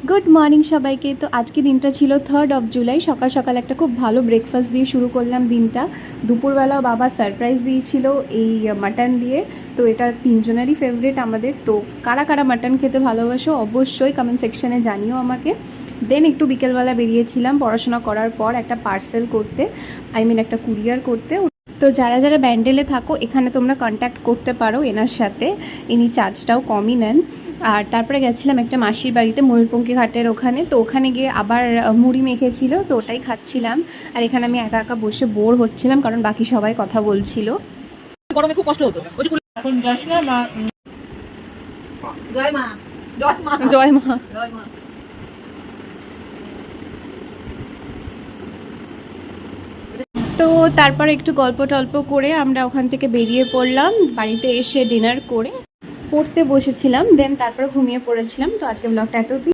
Good morning সবাইকে। তো আজকে দিনটা ছিল 3rd অফ জুলাই। সকাল সকাল একটা খুব ভালো ব্রেকফাস্ট দিয়ে শুরু করলাম দিনটা। দুপুরবেলাও বাবা সারপ্রাইজ দিয়েছিল এই মাটন দিয়ে। তো এটা তিনজনেরই ফেভারিট আমাদের। তো কারা কারা মাটন খেতে ভালোবাসো অবশ্যই কমেন্ট সেকশানে জানিও আমাকে। দেন একটু বিকেলবেলা বেরিয়েছিলাম পড়াশোনা করার পর একটা পার্সেল করতে, একটা কুরিয়ার করতে। তো যারা যারা ব্যান্ডেলে থাকো এখানে তোমরা কন্ট্যাক্ট করতে পারো এনার সাথে, ইনি চার্জটাও কমই নেন। আর তারপরে গেছিলাম একটা মাসির বাড়িতে ময়ূরপঙ্খী ঘাটের ওখানে। তো ওখানে গিয়ে আবার মুড়ি মেখেছিল, তো ওটাই খাচ্ছিলাম। আর এখানে আমি একা একা বসে বোর হচ্ছিলাম কারণ বাকি সবাই কথা বলছিল। গরমে খুব কষ্ট হতো। এখন যাস না মা। জয় মা, জয় মা, জয় মা। জয় মা। তো তারপর একটু গল্প টল্প করে আমরা ওখান থেকে বেরিয়ে পড়লাম। বাড়িতে এসে ডিনার করে পড়তে বসেছিলাম, দেন তারপর ঘুমিয়ে পড়েছিলাম। তো আজকে ব্লগটা এত